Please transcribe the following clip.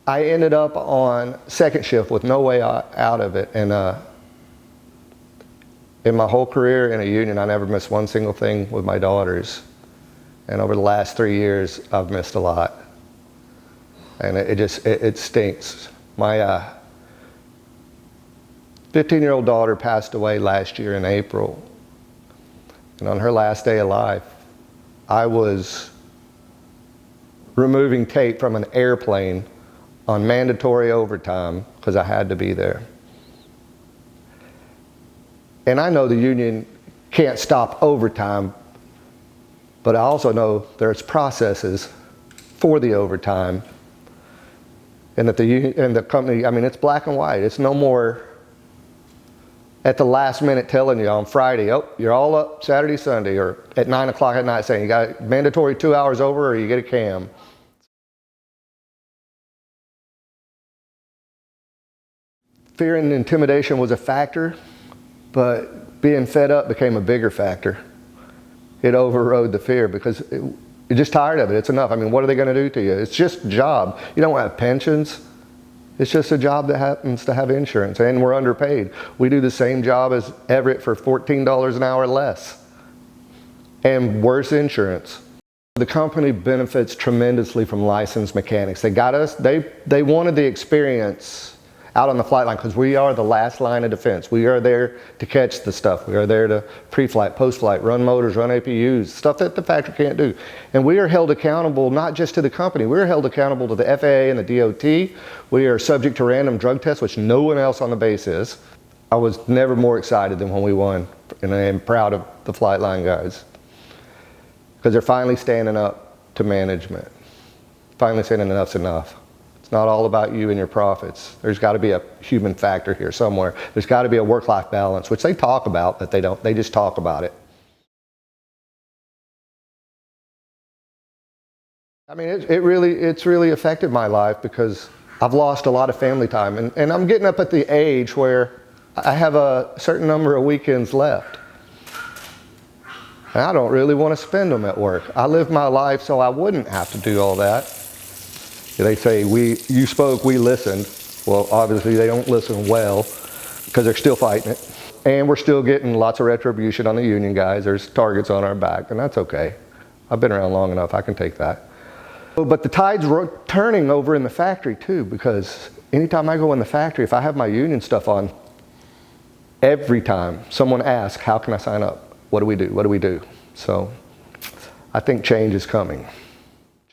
I ended up on second shift with no way out of it. And in my whole career in a union, I never missed one single thing with my daughters. And over the last 3 years, I've missed a lot. And it stinks. My 15-year-old daughter passed away last year in April. And on her last day of life, I was removing tape from an airplane on mandatory overtime because I had to be there. And I know the union can't stop overtime, but I also know there's processes for the overtime, and that the union and the company, I mean, it's black and white. It's no more at the last minute telling you on Friday, oh, you're all up Saturday, Sunday, or at 9 o'clock at night saying you got mandatory 2 hours over or you get a cam. Fear and intimidation was a factor, but being fed up became a bigger factor. It overrode the fear because you're just tired of it. It's enough. I mean, what are they going to do to you? It's just a job. You don't have pensions. It's just a job that happens to have insurance, and we're underpaid. We do the same job as Everett for $14 an hour less and worse insurance. The company benefits tremendously from licensed mechanics. They got us, they wanted the experience out on the flight line because we are the last line of defense. We are there to catch the stuff. We are there to pre-flight, post-flight, run motors, run APUs, stuff that the factory can't do. And we are held accountable not just to the company, we're held accountable to the FAA and the DOT. We are subject to random drug tests, which no one else on the base is. I was never more excited than when we won, and I am proud of the flight line guys. Because they're finally standing up to management. Finally saying enough's enough. It's not all about you and your profits. There's got to be a human factor here somewhere. There's got to be a work-life balance, which they talk about, but they don't. They just talk about it. I mean, it's really affected my life because I've lost a lot of family time, and I'm getting up at the age where I have a certain number of weekends left. And I don't really want to spend them at work. I live my life so I wouldn't have to do all that. They say, you spoke, we listened. Well, obviously they don't listen well because they're still fighting it. And we're still getting lots of retribution on the union guys. There's targets on our back, and that's okay. I've been around long enough, I can take that. But the tide's turning over in the factory too, because anytime I go in the factory, if I have my union stuff on, every time someone asks, how can I sign up? What do we do? What do we do? So I think change is coming.